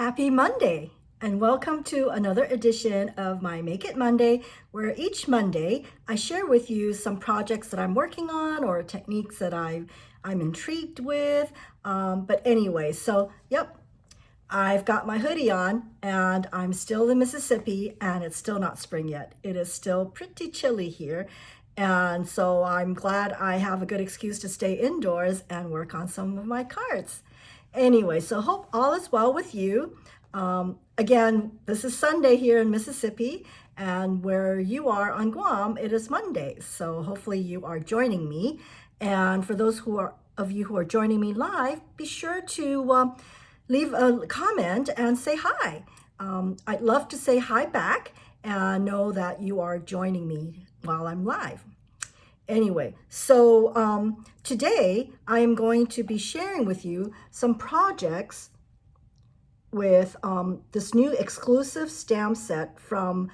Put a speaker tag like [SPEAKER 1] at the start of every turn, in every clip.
[SPEAKER 1] Happy Monday, and welcome to another edition of my Make It Monday, where each Monday I share with you some projects that I'm working on or techniques that I'm intrigued with. But anyway, yep, I've got my hoodie on and I'm still in Mississippi and it's still not spring yet. It is still pretty chilly here. And so I'm glad I have a good excuse to stay indoors and work on some of my cards. Anyway, so hope all is well with you. Again, this is Sunday here in Mississippi, and where you are on Guam, it is Monday. So hopefully you are joining me. And for those of you who are joining me live, be sure to leave a comment and say hi. I'd love to say hi back and know that you are joining me while I'm live. Anyway, so today I am going to be sharing with you some projects with this new exclusive stamp set from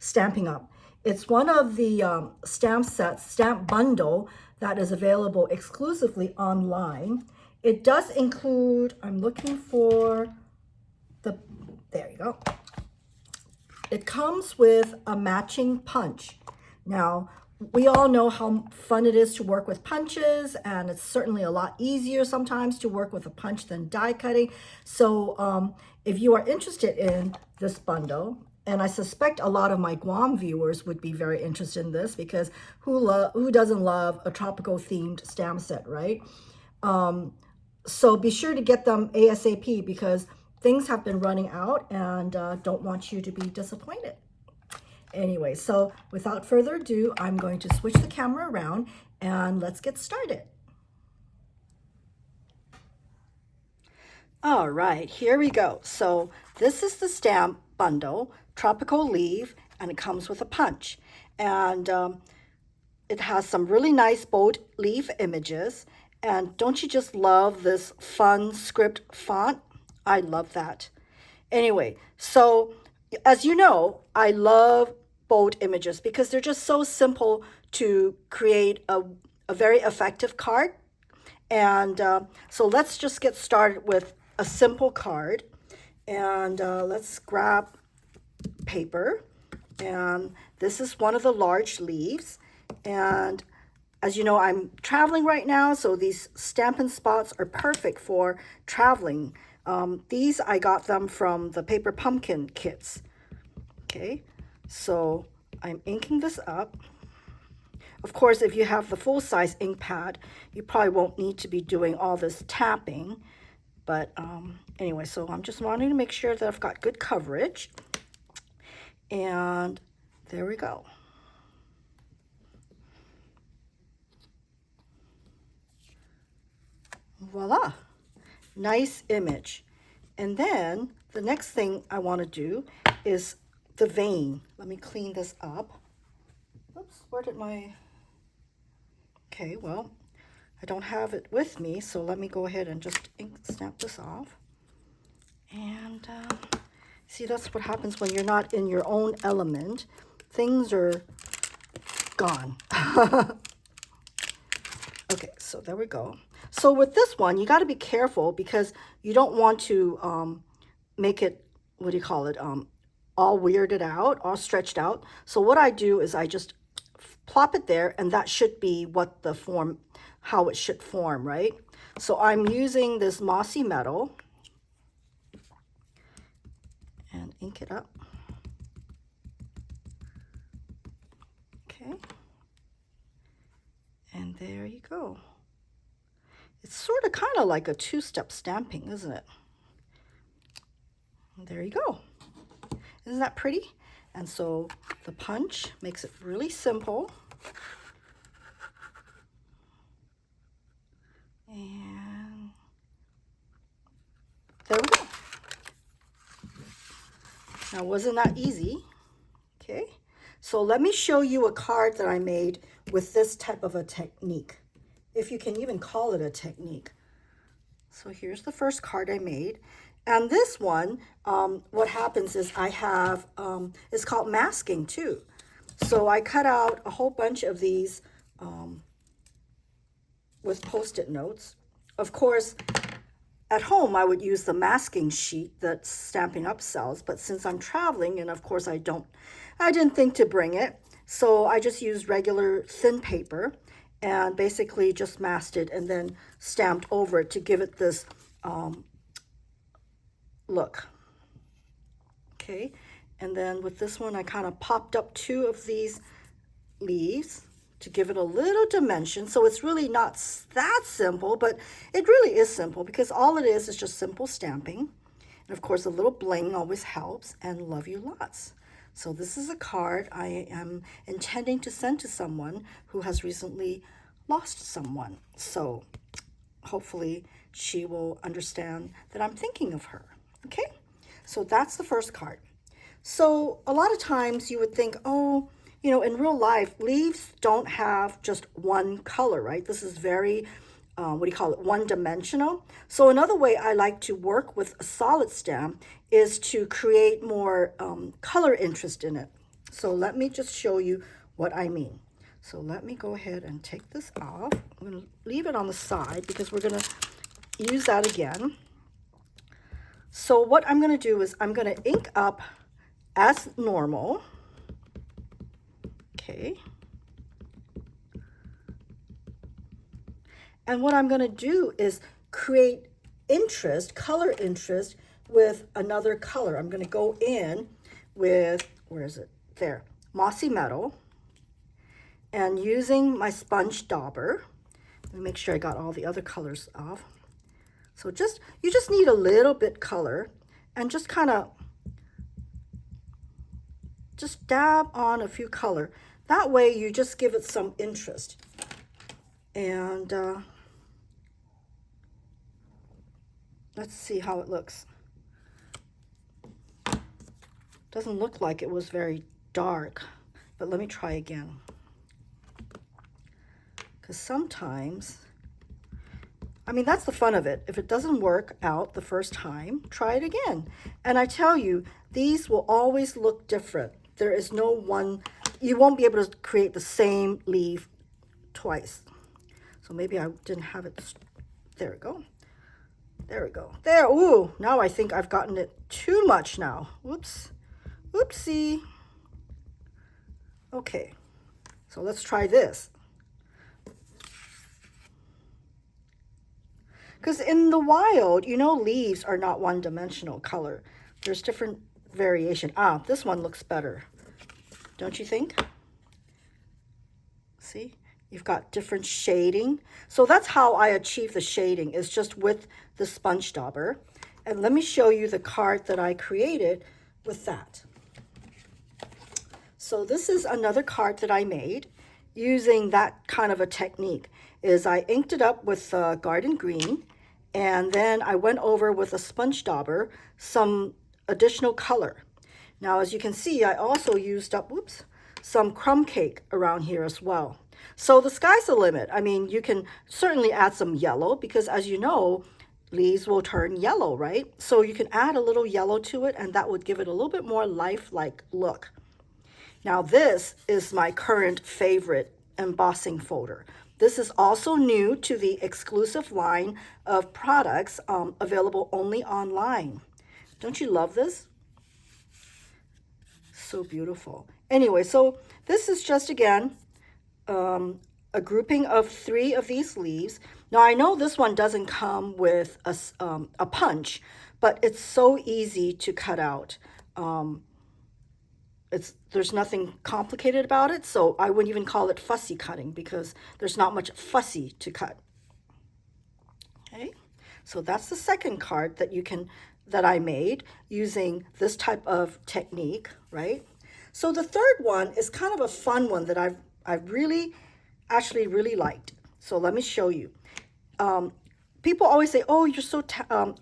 [SPEAKER 1] Stampin' Up. It's one of the stamp bundle that is available exclusively online. It does include, I'm looking for there you go. It comes with a matching punch. Now, we all know how fun it is to work with punches, and it's certainly a lot easier sometimes to work with a punch than die cutting. So if you are interested in this bundle, and I suspect a lot of my Guam viewers would be very interested in this, because who doesn't love a tropical themed stamp set, right? So be sure to get them ASAP, because things have been running out and don't want you to be disappointed. Anyway, so without further ado, I'm going to switch the camera around and let's get started. All right, here we go. So this is the stamp bundle, Tropical Leaf, and it comes with a punch. And it has some really nice bold leaf images. And don't you just love this fun script font? I love that. Anyway, so as you know, I love bold images because they're just so simple to create a very effective card. And so let's just get started with a simple card. And let's grab paper. And this is one of the large leaves. And as you know, I'm traveling right now, so these Stampin' Spots are perfect for traveling. These I got them from the Paper Pumpkin kits. Okay, so I'm inking this up. Of course, if you have the full-size ink pad, you probably won't need to be doing all this tapping. But anyway, so I'm just wanting to make sure that I've got good coverage. And there we go. Voila, nice image. And then the next thing I want to do is the vein. Let me clean this up. Oops, where did my... Okay, well, I don't have it with me, so let me go ahead and just snap this off. And see, that's what happens when you're not in your own element. Things are gone. Okay, so there we go. So with this one, you got to be careful because you don't want to make it, what do you call it, all weirded out, all stretched out. So what I do is I just plop it there, and that should be what the form, how it should form, right? So I'm using this mossy metal and ink it up. Okay. And there you go. It's sort of kind of like a two-step stamping, isn't it? And there you go. Isn't that pretty? And so the punch makes it really simple. And there we go. Now, wasn't that easy? Okay. So let me show you a card that I made with this type of a technique, if you can even call it a technique. So here's the first card I made. And this one, what happens is I have, it's called masking too. So I cut out a whole bunch of these with Post-it notes. Of course, at home, I would use the masking sheet that Stampin' Up sells, but since I'm traveling, and of course I didn't think to bring it, so I just used regular thin paper and basically just masked it and then stamped over it to give it this look. Okay, and then with this one, I kind of popped up 2 of these leaves to give it a little dimension. So it's really not that simple, but it really is simple because all it is just simple stamping. And of course, a little bling always helps, and love you lots. So this is a card I am intending to send to someone who has recently lost someone. So hopefully she will understand that I'm thinking of her. Okay, so that's the first card. So a lot of times you would think, oh, you know, in real life, leaves don't have just one color, right? This is very, one-dimensional. So another way I like to work with a solid stamp is to create more color interest in it. So let me just show you what I mean. So let me go ahead and take this off. I'm going to leave it on the side because we're going to use that again. So what I'm going to do is I'm going to ink up as normal. Okay. And what I'm going to do is create interest, color interest with another color. I'm going to go in with, where is it? There, Mossy Meadow. And using my sponge dauber, let me make sure I got all the other colors off. So you just need a little bit color and just kind of just dab on a few color. That way you just give it some interest. And let's see how it looks. Doesn't look like it was very dark, but let me try again. Because sometimes, I mean, that's the fun of it. If it doesn't work out the first time, try it again. And I tell you, these will always look different. There is no one, you won't be able to create the same leaf twice. So maybe I didn't have it. There we go. There we go. There. Ooh, now I think I've gotten it too much now. Whoops. Oopsie. Okay. So let's try this. Because in the wild, you know, leaves are not one-dimensional color. There's different variation. Ah, this one looks better. Don't you think? See? You've got different shading. So that's how I achieve the shading, is just with the sponge dauber. And let me show you the card that I created with that. So this is another card that I made using that kind of a technique. Is I inked it up with garden green, and then I went over with a sponge dauber some additional color. Now, as you can see, I also used up, some crumb cake around here as well. So the sky's the limit. I mean, you can certainly add some yellow because, as you know, leaves will turn yellow, right? So you can add a little yellow to it, and that would give it a little bit more lifelike look. Now, this is my current favorite embossing folder. This is also new to the exclusive line of products available only online. Don't you love this? So beautiful. Anyway, so this is just, again, a grouping of 3 of these leaves. Now, I know this one doesn't come with a punch, but it's so easy to cut out. There's nothing complicated about it, so I wouldn't even call it fussy cutting because there's not much fussy to cut. Okay, so that's the second card that I made using this type of technique, right? So the third one is kind of a fun one that I've really liked. So let me show you. People always say, oh, you're so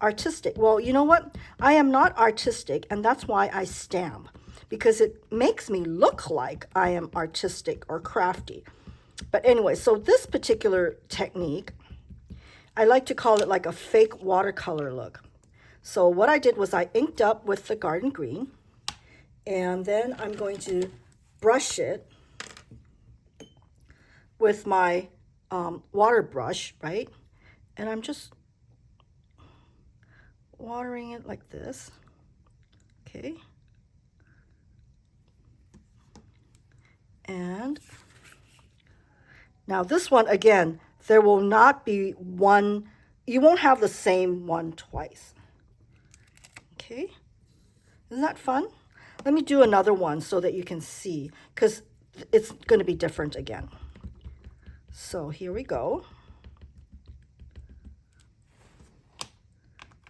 [SPEAKER 1] artistic. Well, you know what? I am not artistic, and that's why I stamp, because it makes me look like I am artistic or crafty. But anyway, so this particular technique, I like to call it like a fake watercolor look. So what I did was I inked up with the garden green, and then I'm going to brush it with my water brush, right? And I'm just watering it like this. Okay. And now this one, again, there will not be one, you won't have the same one twice. Okay. Isn't that fun? Let me do another one so that you can see, because it's going to be different again. So here we go.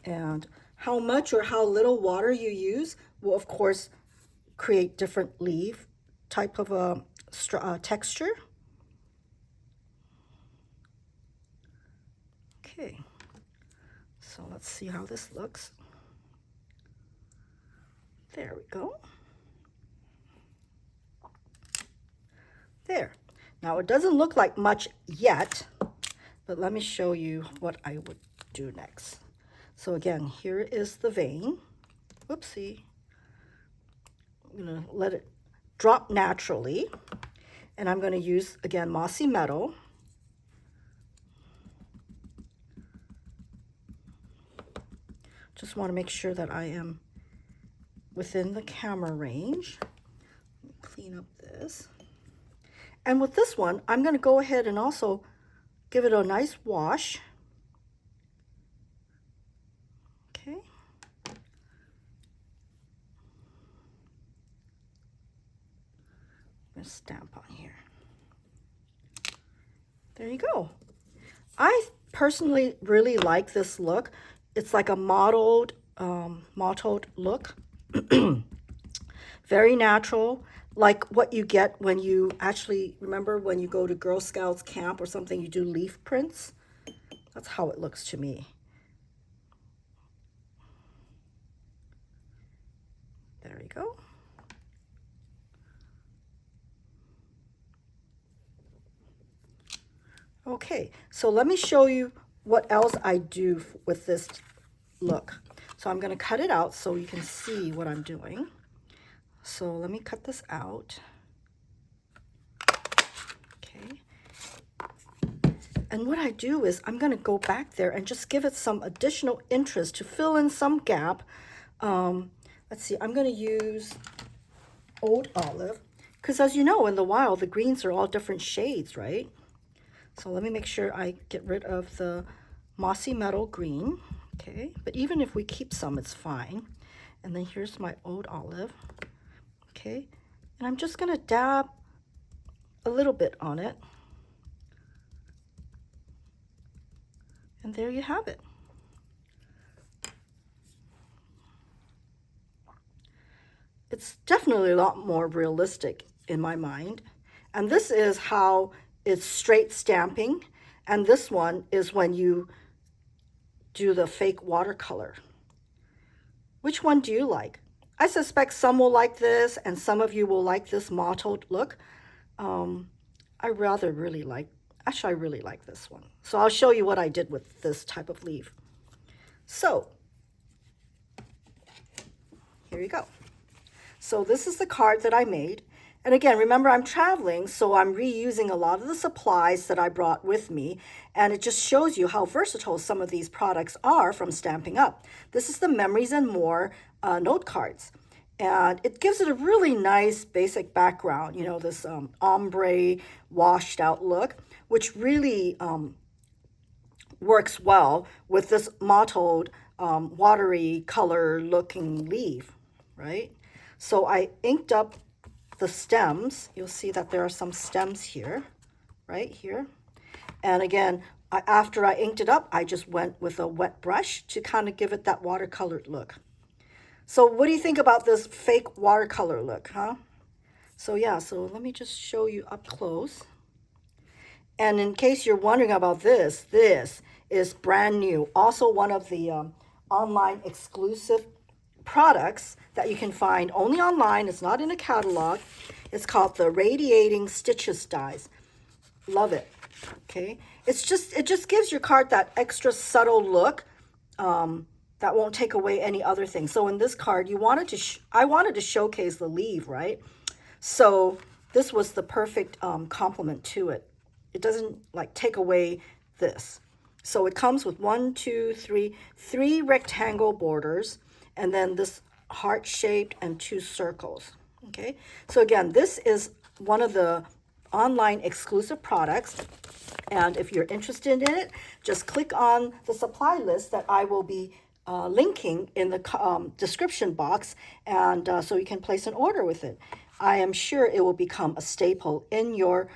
[SPEAKER 1] And how much or how little water you use will, of course, create different leaf type of a texture. Okay, so let's see how this looks. There we go. There. Now it doesn't look like much yet, but let me show you what I would do next. So again, here is the vein. Whoopsie. I'm going to let it drop naturally. And I'm going to use, again, mossy metal. Just want to make sure that I am within the camera range. Let me clean up this. And with this one, I'm going to go ahead and also give it a nice wash. Okay. I'm going to stamp on here. There you go. I personally really like this look. It's like a mottled look. Very natural, like what you get when you actually, remember when you go to Girl Scouts camp or something, you do leaf prints? That's how it looks to me. There we go. Okay, so let me show you what else I do with this look. So I'm going to cut it out so you can see what I'm doing. So let me cut this out. Okay. And what I do is I'm going to go back there and just give it some additional interest to fill in some gap. Let's see, I'm going to use Old Olive because, as you know, in the wild, the greens are all different shades, right? So let me make sure I get rid of the mossy metal green. Okay, but even if we keep some, it's fine. And then here's my Old Olive. Okay, and I'm just going to dab a little bit on it. And there you have it. It's definitely a lot more realistic in my mind. And this is how it's straight stamping. And this one is when you do the fake watercolor. Which one do you like? I suspect some will like this and some of you will like this mottled look. I really like this one. So I'll show you what I did with this type of leaf. So here you go. So this is the card that I made. And again, remember I'm traveling, so I'm reusing a lot of the supplies that I brought with me. And it just shows you how versatile some of these products are from Stampin' Up. This is the Memories and More note cards. And it gives it a really nice basic background, you know, this ombre washed out look, which really works well with this mottled, watery color looking leaf, right? So I inked up the stems. You'll see that there are some stems here, right here. And again, after I inked it up, I just went with a wet brush to kind of give it that watercolored look. So what do you think about this fake watercolor look, huh? So yeah, so let me just show you up close. And in case you're wondering about this is brand new. Also one of the online exclusive products that you can find only online. It's not in a catalog. It's called the Radiating Stitches Dies. Love it. Okay, it just gives your card that extra subtle look that won't take away any other thing. So in this card, I wanted to showcase the leaf, right? So this was the perfect complement to it. It doesn't like take away this. So it comes with three rectangle borders, and then this heart-shaped and 2 circles. Okay, so again, this is one of the online exclusive products, and if you're interested in it, just click on the supply list that I will be linking in the description box, and so you can place an order with it. I am sure it will become a staple in your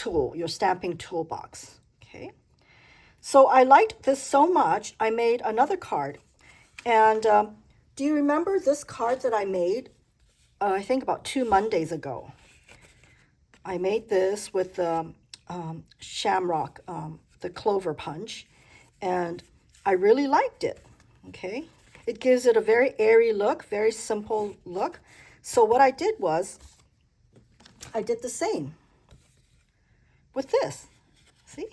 [SPEAKER 1] your stamping toolbox. Okay. So I liked this so much, I made another card. And do you remember this card that I made, I think about 2 Mondays ago? I made this with the shamrock, the clover punch, and I really liked it, okay? It gives it a very airy look, very simple look. So what I did was, I did the same with this, see?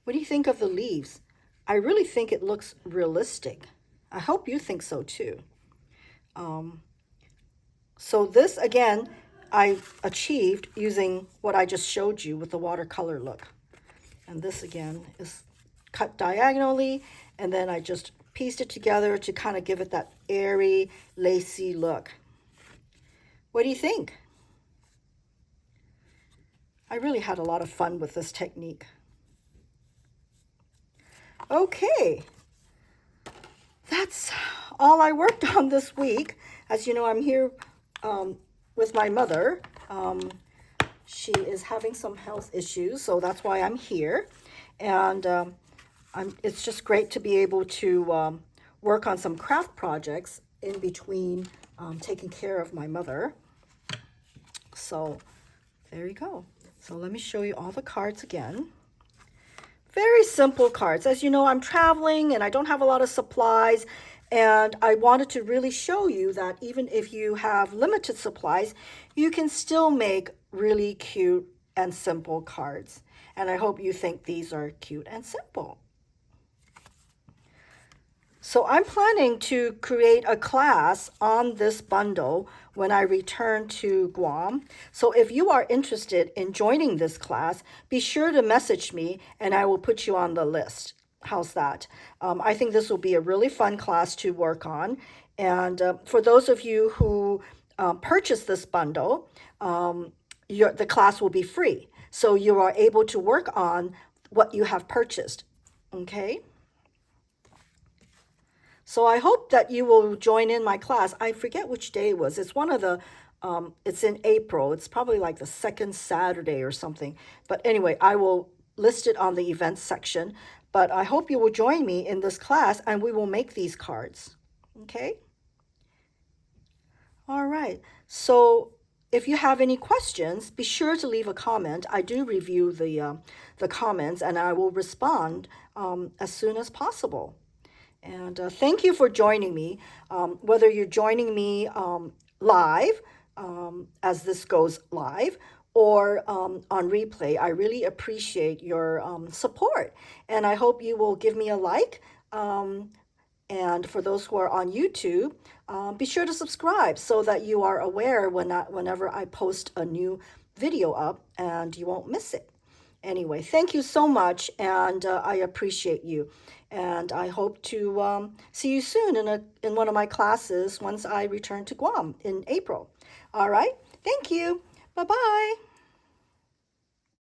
[SPEAKER 1] What do you think of the leaves? I really think it looks realistic. I hope you think so too. So this, again, I achieved using what I just showed you with the watercolor look. And this, again, is cut diagonally, and then I just pieced it together to kind of give it that airy, lacy look. What do you think? I really had a lot of fun with this technique. Okay, that's all I worked on this week. As you know, I'm here with my mother. She is having some health issues, so that's why I'm here. And it's just great to be able to work on some craft projects in between taking care of my mother. So there you go. So let me show you all the cards again. Very simple cards. As you know, I'm traveling and I don't have a lot of supplies, and I wanted to really show you that even if you have limited supplies, you can still make really cute and simple cards. And I hope you think these are cute and simple. So I'm planning to create a class on this bundle when I return to Guam. So if you are interested in joining this class, be sure to message me and I will put you on the list. How's that? I think this will be a really fun class to work on. And for those of you who purchase this bundle, the class will be free. So you are able to work on what you have purchased. Okay? So I hope that you will join in my class. I forget which day it was. It's one of the, it's in April. It's probably like the second Saturday or something. But anyway, I will list it on the events section. But I hope you will join me in this class and we will make these cards. Okay? All right. So if you have any questions, be sure to leave a comment. I do review the comments and I will respond as soon as possible. And thank you for joining me, whether you're joining me live, as this goes live, or on replay. I really appreciate your support, and I hope you will give me a like. And for those who are on YouTube, be sure to subscribe so that you are aware whenever I post a new video up and you won't miss it. Anyway, thank you so much, and I appreciate you. And I hope to see you soon in one of my classes once I return to Guam in April. All right, thank you. Bye-bye.